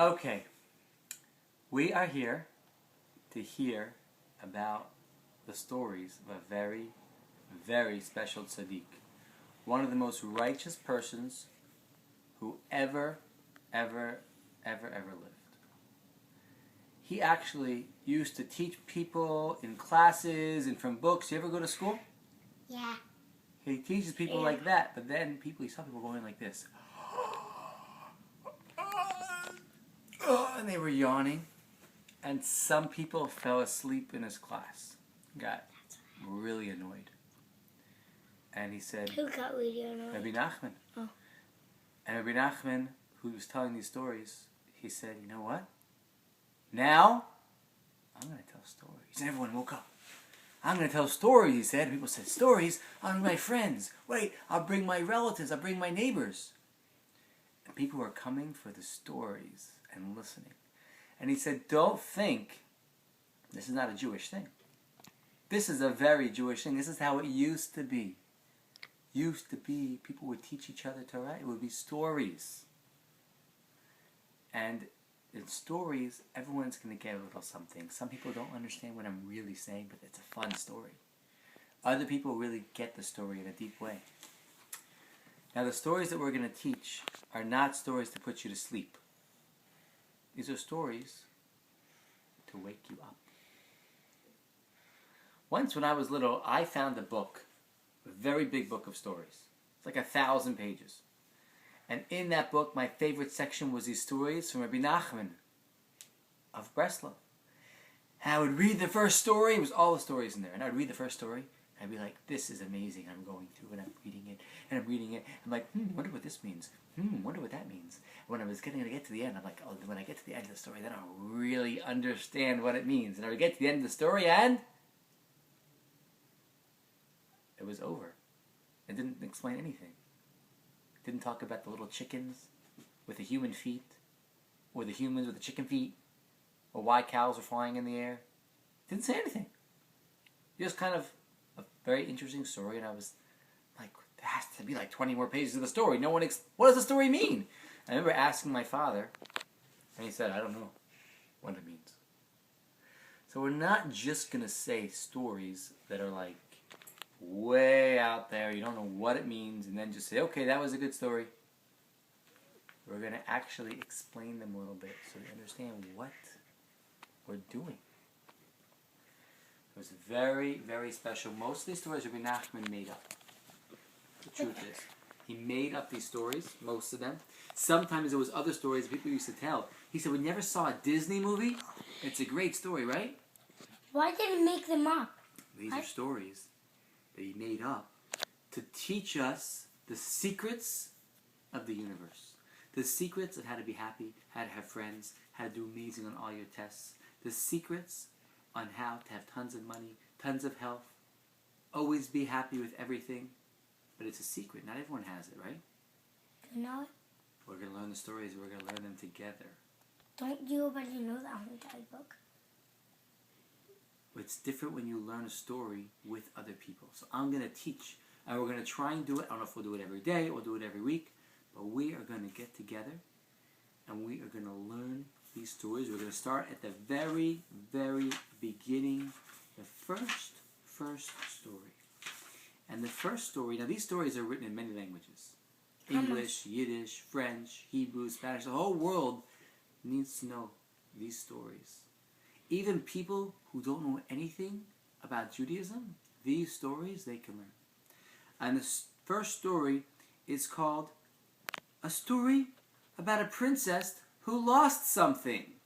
Okay, we are here to hear about the stories of a very, very special tzaddik. One of the most righteous persons who ever lived. He actually used to teach people in classes and from books. You ever go to school? Yeah. He teaches people like that, but then he saw people going like this. And they were yawning. And some people fell asleep in his class. Got really annoyed. And he said, Who got really annoyed? Rabbi Nachman. Oh. And Rabbi Nachman, who was telling these stories, he said, you know what? Now, I'm going to tell stories. And everyone woke up. I'm going to tell stories, he said. And people said, stories? I'll bring my friends. Wait, I'll bring my relatives. I'll bring my neighbors. And people were coming for the stories and listening. And he said, don't think this is not a Jewish thing. This is a very Jewish thing. This is how it used to be. Used to be, people would teach each other Torah. It would be stories. And in stories, everyone's going to get a little something. Some people don't understand what I'm really saying, but it's a fun story. Other people really get the story in a deep way. Now, the stories that we're going to teach are not stories to put you to sleep. These are stories to wake you up. Once when I was little, I found a book, a very big book of stories. It's like 1,000 pages. And in that book, my favorite section was these stories from Rabbi Nachman of Breslau. And I would read the first story. It was all the stories in there. And I would read the first story. And I'd be like, this is amazing. I'm going through and I'm reading it. And I'm reading it. I'm like, wonder what this means. Wonder what that means. And when I was going to get to the end, I'm like, oh, when I get to the end of the story, then I'll really understand what it means. And I would get to the end of the story and it was over. It didn't explain anything. It didn't talk about the little chickens with the human feet, or the humans with the chicken feet, or why cows are flying in the air. It didn't say anything. It was kind of a very interesting story, and I was like, there has to be like 20 more pages of the story. What does the story mean? I remember asking my father, and he said, I don't know what it means. So we're not just going to say stories that are like way out there, you don't know what it means, and then just say, okay, that was a good story. We're going to actually explain them a little bit so you understand what we're doing. It was very, very special. Most of these stories Rabbi Nachman made up. The truth is, he made up these stories, most of them. Sometimes there was other stories people used to tell. He said, we never saw a Disney movie. It's a great story, right? Why did he make them up? These are stories that he made up to teach us the secrets of the universe. The secrets of how to be happy, how to have friends, how to do amazing on all your tests. The secrets on how to have tons of money, tons of health, always be happy with everything. But it's a secret. Not everyone has it, right? You know it? We're going to learn the stories. We're going to learn them together. Don't you already know that whole entire book? It's different when you learn a story with other people. So I'm going to teach, and we're going to try and do it. I don't know if we'll do it every day or do it every week, but we are going to get together, and we are going to learn these stories. We're going to start at the very, very beginning, the first story. And the first story, now these stories are written in many languages. English, Yiddish, French, Hebrew, Spanish. The whole world needs to know these stories. Even people who don't know anything about Judaism, these stories they can learn. And the first story is called A Story About a Princess Who Lost Something.